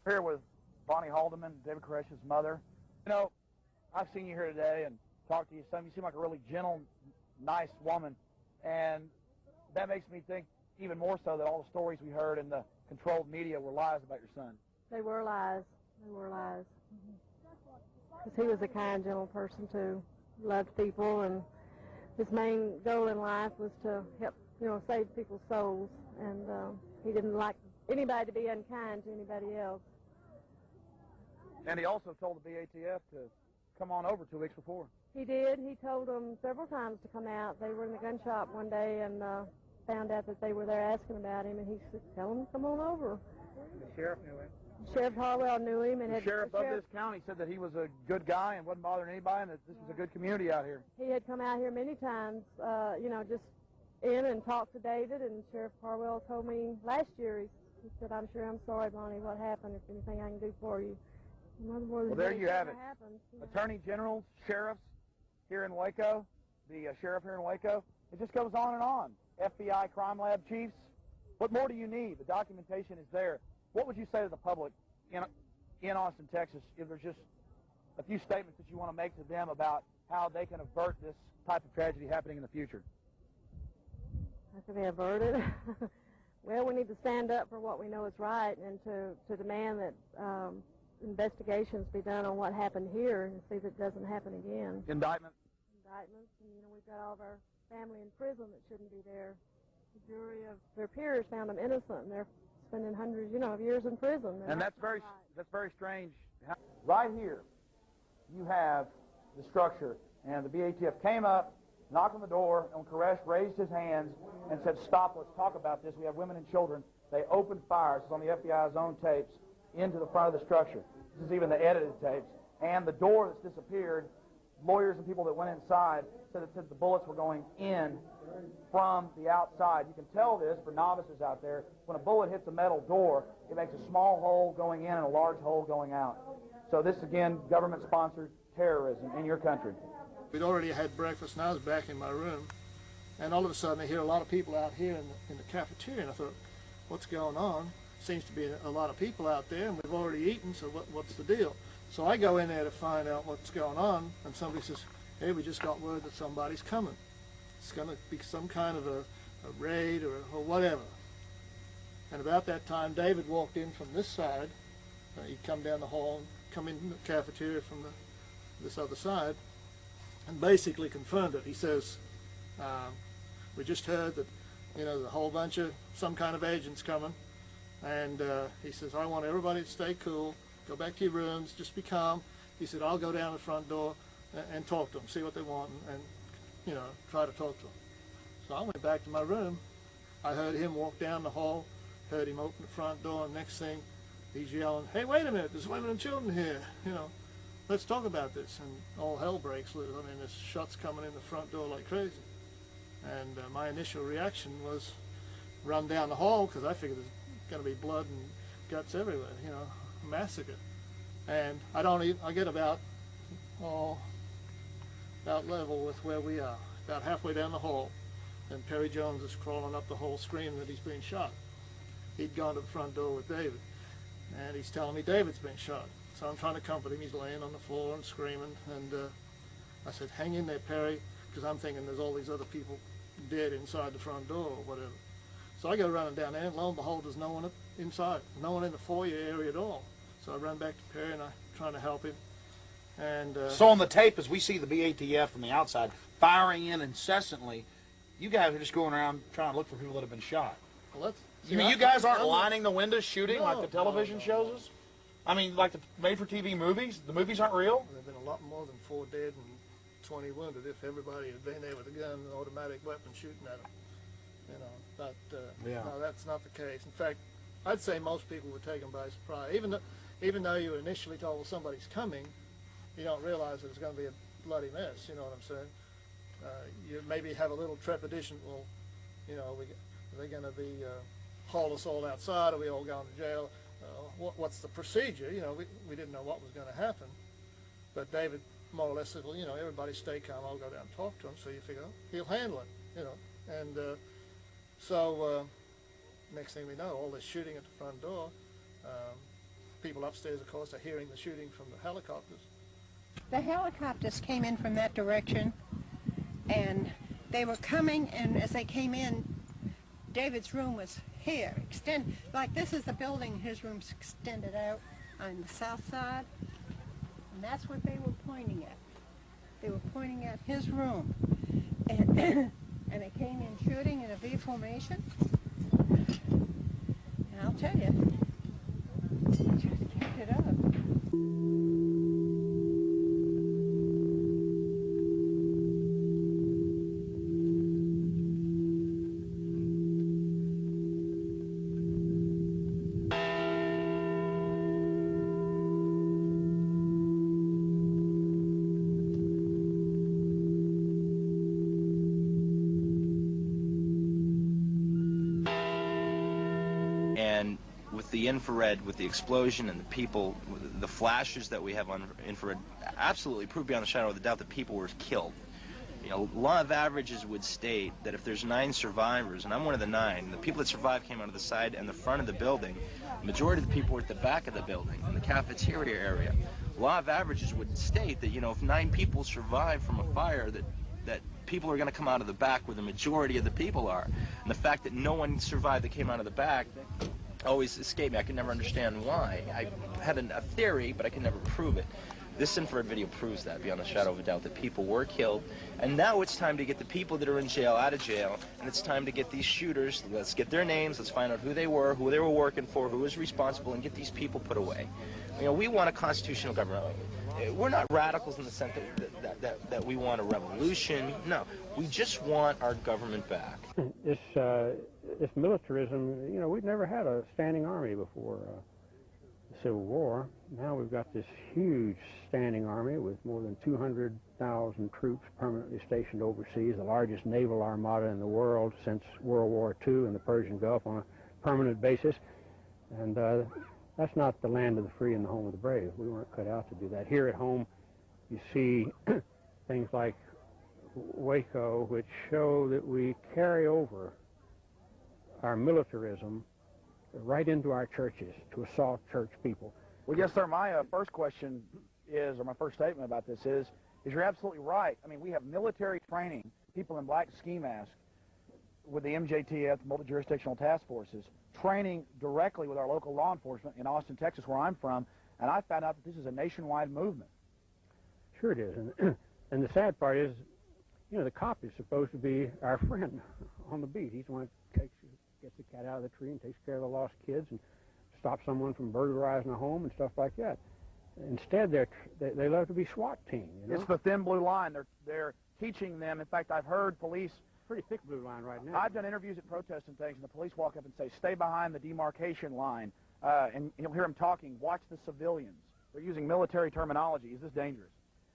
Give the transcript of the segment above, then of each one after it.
Here with Bonnie Haldeman, David Koresh's mother. You know, I've seen you here today and talked to you some. You seem like a really gentle, nice woman, and that makes me think even more so that all the stories we heard in the controlled media were lies about your son. They were lies. They were lies. Because he was a kind, gentle person too. Loved people, and his main goal in life was to help, save people's souls. And he didn't like anybody to be unkind to anybody else. And he also told the BATF to come on over 2 weeks before. He did. He told them several times to come out. They were in the gun shop one day and found out that they were there asking about him, and he said, tell them to come on over. The sheriff knew him. Sheriff Harwell knew him. And the sheriff of this county said that he was a good guy and wasn't bothering anybody, and that this was a good community out here. He had come out here many times, just in and talked to David, and Sheriff Harwell told me last year, he said, I'm sorry, Bonnie, what happened, if anything I can do for you. Well, there you have it. Attorney generals, sheriffs here in Waco, the sheriff here in Waco. It just goes on and on. FBI crime lab chiefs. What more do you need? The documentation is there. What would you say to the public in Austin, Texas, if there's just a few statements that you want to make to them about how they can avert this type of tragedy happening in the future? How can they avert it? Well, we need to stand up for what we know is right and to demand that investigations be done on what happened here and see that it doesn't happen again. Indictments, and we've got all of our family in prison that shouldn't be there. The jury of their peers found them innocent, and they're spending hundreds, of years in prison. And that's very strange. Right here, you have the structure, and the BATF came up, knocked on the door, and Koresh raised his hands and said, stop, let's talk about this. We have women and children. They opened fire, this is on the FBI's own tapes, into the front of the structure. This is even the edited tapes. And the door that's disappeared, lawyers and people that went inside said that the bullets were going in from the outside. You can tell this for novices out there. When a bullet hits a metal door, it makes a small hole going in and a large hole going out. So this, again, government-sponsored terrorism in your country. We'd already had breakfast, and I was back in my room, and all of a sudden I hear a lot of people out here in the cafeteria, and I thought, what's going on? Seems to be a lot of people out there, and we've already eaten, so what's the deal? So I go in there to find out what's going on, and somebody says, hey, we just got word that somebody's coming. It's going to be some kind of a raid or whatever. And about that time, David walked in from this side. He'd come down the hall and come in the cafeteria from this other side, and basically confirmed it. He says, we just heard that, there's a whole bunch of some kind of agents coming. And he says, I want everybody to stay cool, go back to your rooms, just be calm. He said, I'll go down the front door and talk to them, see what they want, and try to talk to them. So I went back to my room. I heard him walk down the hall, heard him open the front door, and next thing, he's yelling, hey, wait a minute, there's women and children here, let's talk about this. And all hell breaks loose. I mean, there's shots coming in the front door like crazy. And my initial reaction was run down the hall, because I figured there's going to be blood and guts everywhere, massacre. And I get about level with where we are, about halfway down the hall, and Perry Jones is crawling up the hall screaming that he's been shot. He'd gone to the front door with David, and he's telling me David's been shot. So I'm trying to comfort him. He's laying on the floor and screaming, and I said, hang in there, Perry, because I'm thinking there's all these other people dead inside the front door or whatever. So I go running down there, and lo and behold, there's no one inside, no one in the foyer area at all. So I run back to Perry, and I'm trying to help him. And so on the tape, as we see the BATF from the outside firing in incessantly, you guys are just going around trying to look for people that have been shot. Well, you guys aren't lining the windows shooting like the television shows us? I mean, like the made-for-TV movies? The movies aren't real? There have been a lot more than 4 dead and 20 wounded if everybody had been there with a gun and automatic weapon shooting at them. But no, that's not the case. In fact, I'd say most people were taken by surprise. Even though you were initially told, well, somebody's coming, you don't realize that it's going to be a bloody mess, you know what I'm saying? You maybe have a little trepidation, well, are they going to be haul us all outside? Are we all going to jail? What's the procedure? We didn't know what was going to happen. But David more or less said, well, everybody stay calm. I'll go down and talk to him. So you figure, he'll handle it, And so next thing we know, all this shooting at the front door. people upstairs, of course, are hearing the shooting from the helicopters. The helicopters came in from that direction, and they were coming, and as they came in, David's room was here, like this is the building, his room's extended out on the south side, and that's what they were pointing at. They were pointing at his room, and, and they came in shooting in a V formation, and I'll tell you, they just kept it up. And with the infrared, with the explosion and the people, the flashes that we have on infrared absolutely prove beyond a shadow of a doubt that people were killed. You know, law of averages would state that if there's 9 survivors, and I'm one of the 9, the people that survived came out of the side and the front of the building. The majority of the people were at the back of the building, in the cafeteria area. Law of averages would state that, you know, if 9 people survive from a fire, that people are going to come out of the back where the majority of the people are. And the fact that no one survived that came out of the back always escaped me. I could never understand why. I had a theory, but I could never prove it. This infrared video proves that beyond a shadow of a doubt, that people were killed. And now it's time to get the people that are in jail out of jail, and it's time to get these shooters. Let's get their names, let's find out who they were working for, who was responsible, and get these people put away. You know, we want a constitutional government. We're not radicals in the sense that we want a revolution. No, we just want our government back. This militarism, you know, we've never had a standing army before the Civil War. Now we've got this huge standing army with more than 200,000 troops permanently stationed overseas, the largest naval armada in the world since World War II in the Persian Gulf on a permanent basis. And that's not the land of the free and the home of the brave. We weren't cut out to do that. Here at home, you see things like Waco, which show that we carry over our militarism right into our churches to assault church people. Well, yes, sir. My first question is, or my first statement about this is you're absolutely right. I mean, we have military training, people in black ski masks with the MJTF, multi-jurisdictional task forces, training directly with our local law enforcement in Austin, Texas, where I'm from, and I found out that this is a nationwide movement. Sure it is. And the sad part is, you know, the cop is supposed to be our friend on the beat. He's the one that gets the cat out of the tree and takes care of the lost kids and stops someone from burglarizing a home and stuff like that. Instead, they love to be SWAT team. You know? It's the thin blue line. They're teaching them. In fact, I've heard police. Pretty thick blue line right now. I've done interviews at protests and things, and the police walk up and say, "Stay behind the demarcation line," and you'll hear them talking. Watch the civilians. They're using military terminology. Is this dangerous?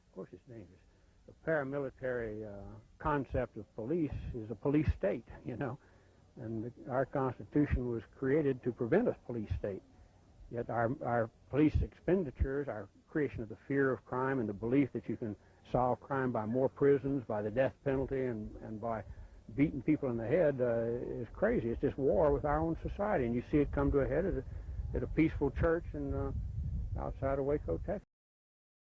Of course, it's dangerous. The paramilitary concept of police is a police state, you know, and our Constitution was created to prevent a police state. Yet our police expenditures, our creation of the fear of crime and the belief that you can solve crime by more prisons, by the death penalty, and by beating people in the head is crazy. It's just war with our own society, and you see it come to a head at a peaceful church in outside of Waco, Texas.